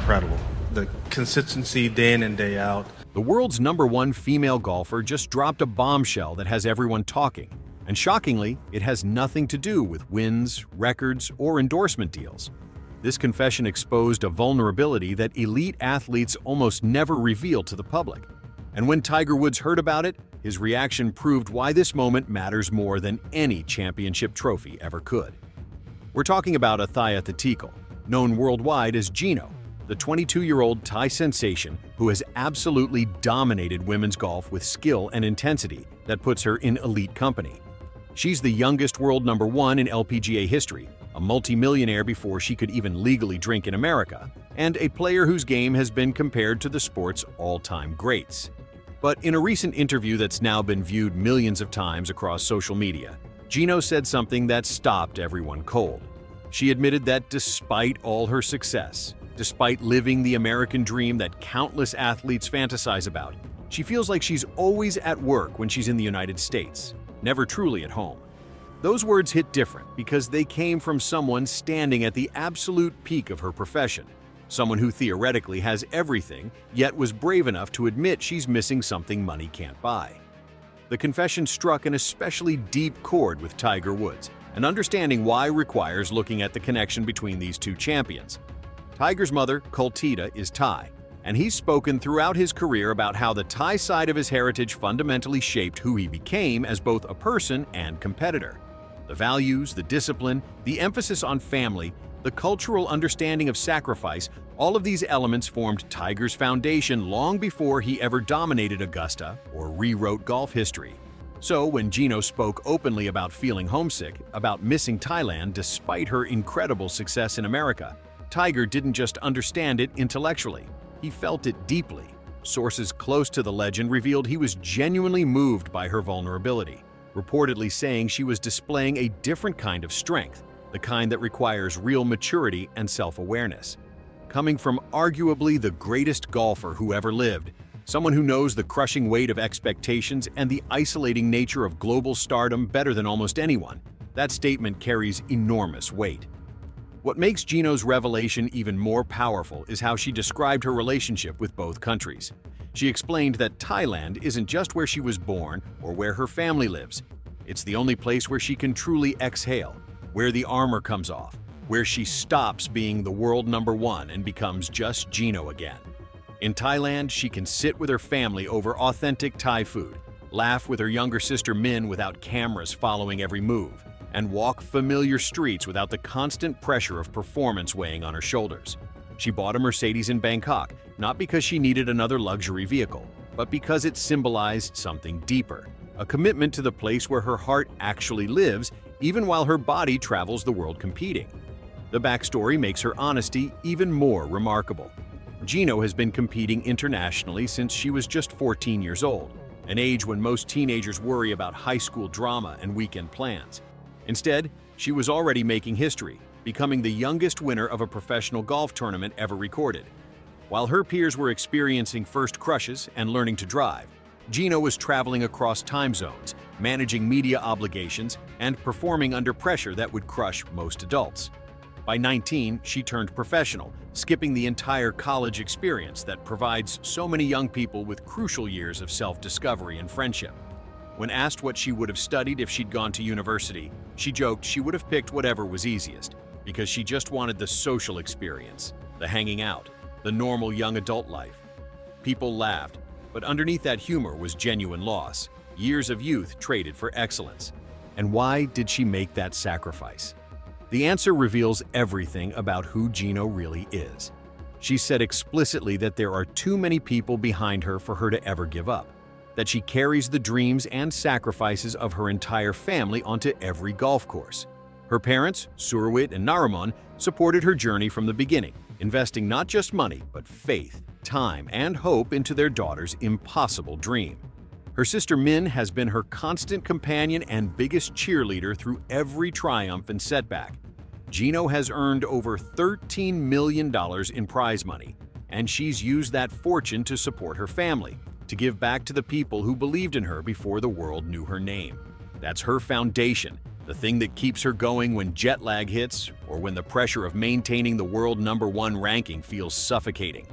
incredible. The consistency day in and day out. The world's #1 female golfer just dropped a bombshell that has everyone talking. And shockingly, it has nothing to do with wins, records, or endorsement deals. This confession exposed a vulnerability that elite athletes almost never reveal to the public. And when Tiger Woods heard about it, his reaction proved why this moment matters more than any championship trophy ever could. We're talking about Gino Thitikul, known worldwide as Gino, the 22-year-old Thai sensation who has absolutely dominated women's golf with skill and intensity that puts her in elite company. She's the youngest world #1 in LPGA history, a multimillionaire before she could even legally drink in America, and a player whose game has been compared to the sport's all-time greats. But in a recent interview that's now been viewed millions of times across social media, Gino said something that stopped everyone cold. She admitted that despite all her success, despite living the American dream that countless athletes fantasize about, she feels like she's always at work when she's in the United States, never truly at home. Those words hit different because they came from someone standing at the absolute peak of her profession, someone who theoretically has everything, yet was brave enough to admit she's missing something money can't buy. The confession struck an especially deep chord with Tiger Woods, and understanding why requires looking at the connection between these two champions. Tiger's mother, Kultita, is Thai, and he's spoken throughout his career about how the Thai side of his heritage fundamentally shaped who he became as both a person and competitor. The values, the discipline, the emphasis on family, the cultural understanding of sacrifice, all of these elements formed Tiger's foundation long before he ever dominated Augusta or rewrote golf history. So when Gino spoke openly about feeling homesick, about missing Thailand despite her incredible success in America, Tiger didn't just understand it intellectually, he felt it deeply. Sources close to the legend revealed he was genuinely moved by her vulnerability, reportedly saying she was displaying a different kind of strength, the kind that requires real maturity and self-awareness. Coming from arguably the greatest golfer who ever lived, someone who knows the crushing weight of expectations and the isolating nature of global stardom better than almost anyone, that statement carries enormous weight. What makes Gino's revelation even more powerful is how she described her relationship with both countries. She explained that Thailand isn't just where she was born or where her family lives. It's the only place where she can truly exhale, where the armor comes off, where she stops being the world #1 and becomes just Gino again. In Thailand, she can sit with her family over authentic Thai food, laugh with her younger sister Min without cameras following every move, and walk familiar streets without the constant pressure of performance weighing on her shoulders. She bought a Mercedes in Bangkok, not because she needed another luxury vehicle, but because it symbolized something deeper, a commitment to the place where her heart actually lives, even while her body travels the world competing. The backstory makes her honesty even more remarkable. Gino has been competing internationally since she was just 14 years old, an age when most teenagers worry about high school drama and weekend plans. Instead, she was already making history, becoming the youngest winner of a professional golf tournament ever recorded. While her peers were experiencing first crushes and learning to drive, Gino was traveling across time zones, managing media obligations, and performing under pressure that would crush most adults. By 19, she turned professional, skipping the entire college experience that provides so many young people with crucial years of self-discovery and friendship. When asked what she would have studied if she'd gone to university, she joked she would have picked whatever was easiest, because she just wanted the social experience, the hanging out, the normal young adult life. People laughed, but underneath that humor was genuine loss, years of youth traded for excellence. And why did she make that sacrifice? The answer reveals everything about who Gino really is. She said explicitly that there are too many people behind her for her to ever give up, that she carries the dreams and sacrifices of her entire family onto every golf course. Her parents, Surwit and Nariman, supported her journey from the beginning, investing not just money, but faith, time, and hope into their daughter's impossible dream. Her sister Min has been her constant companion and biggest cheerleader through every triumph and setback. Gino has earned over $13 million in prize money, and she's used that fortune to support her family, to give back to the people who believed in her before the world knew her name. That's her foundation, the thing that keeps her going when jet lag hits or when the pressure of maintaining the world #1 ranking feels suffocating.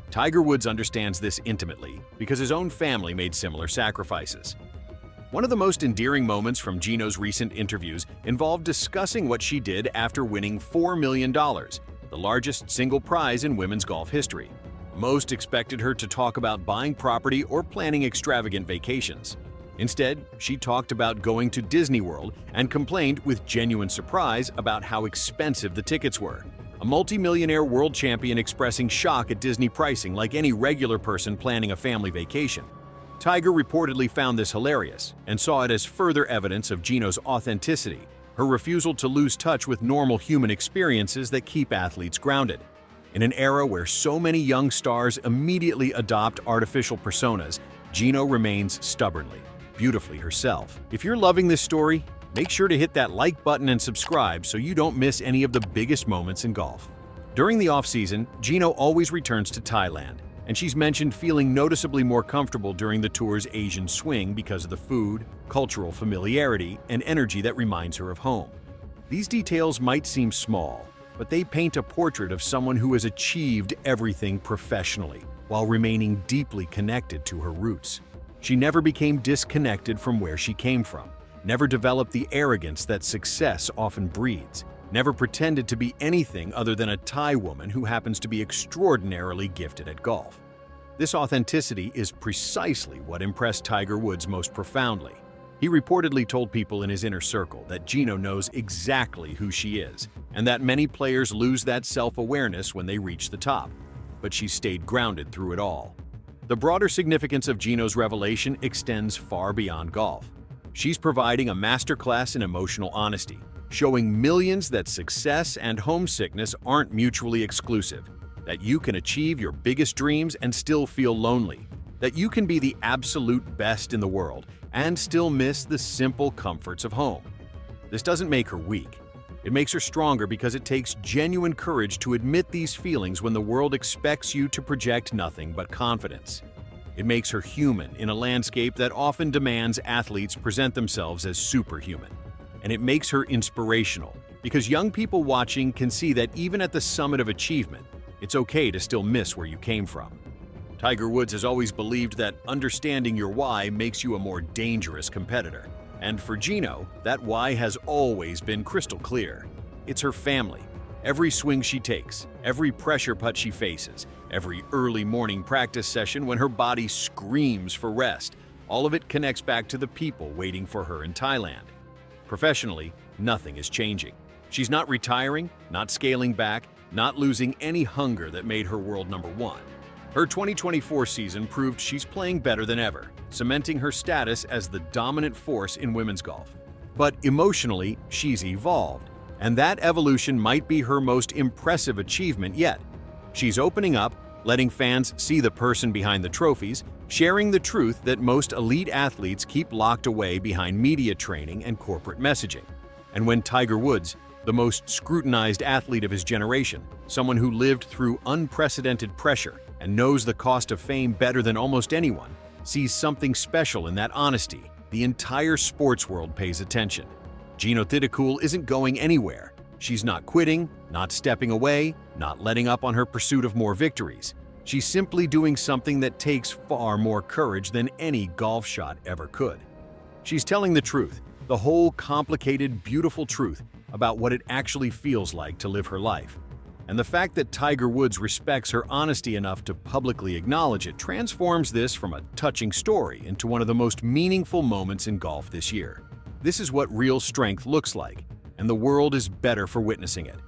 Tiger Woods understands this intimately because his own family made similar sacrifices. One of the most endearing moments from Gino's recent interviews involved discussing what she did after winning $4 million, the largest single prize in women's golf history. Most expected her to talk about buying property or planning extravagant vacations. Instead, she talked about going to Disney World and complained with genuine surprise about how expensive the tickets were. A multi-millionaire world champion expressing shock at Disney pricing like any regular person planning a family vacation. Tiger reportedly found this hilarious and saw it as further evidence of Gino's authenticity, her refusal to lose touch with normal human experiences that keep athletes grounded. In an era where so many young stars immediately adopt artificial personas, Gino remains stubbornly, beautifully herself. If you're loving this story, make sure to hit that like button and subscribe so you don't miss any of the biggest moments in golf. During the off-season, Gino always returns to Thailand, and she's mentioned feeling noticeably more comfortable during the tour's Asian swing because of the food, cultural familiarity, and energy that reminds her of home. These details might seem small, but they paint a portrait of someone who has achieved everything professionally while remaining deeply connected to her roots. She never became disconnected from where she came from, never developed the arrogance that success often breeds, never pretended to be anything other than a Thai woman who happens to be extraordinarily gifted at golf. This authenticity is precisely what impressed Tiger Woods most profoundly. He reportedly told people in his inner circle that Gino knows exactly who she is, and that many players lose that self-awareness when they reach the top. But she stayed grounded through it all. The broader significance of Gino's revelation extends far beyond golf. She's providing a masterclass in emotional honesty, showing millions that success and homesickness aren't mutually exclusive, that you can achieve your biggest dreams and still feel lonely, that you can be the absolute best in the world and still miss the simple comforts of home. This doesn't make her weak. It makes her stronger because it takes genuine courage to admit these feelings when the world expects you to project nothing but confidence. It makes her human in a landscape that often demands athletes present themselves as superhuman. And it makes her inspirational because young people watching can see that even at the summit of achievement, it's okay to still miss where you came from. Tiger Woods has always believed that understanding your why makes you a more dangerous competitor. And for Gino, that why has always been crystal clear. It's her family. Every swing she takes, every pressure putt she faces, every early morning practice session when her body screams for rest, all of it connects back to the people waiting for her in Thailand. Professionally, nothing is changing. She's not retiring, not scaling back, not losing any hunger that made her world #1. Her 2024 season proved she's playing better than ever, cementing her status as the dominant force in women's golf. But emotionally, she's evolved, and that evolution might be her most impressive achievement yet. She's opening up, letting fans see the person behind the trophies, sharing the truth that most elite athletes keep locked away behind media training and corporate messaging. And when Tiger Woods, the most scrutinized athlete of his generation, someone who lived through unprecedented pressure and knows the cost of fame better than almost anyone, sees something special in that honesty, the entire sports world pays attention. Gino Thitikul isn't going anywhere. She's not quitting, not stepping away, not letting up on her pursuit of more victories. She's simply doing something that takes far more courage than any golf shot ever could. She's telling the truth, the whole complicated, beautiful truth about what it actually feels like to live her life. And the fact that Tiger Woods respects her honesty enough to publicly acknowledge it transforms this from a touching story into one of the most meaningful moments in golf this year. This is what real strength looks like, and the world is better for witnessing it.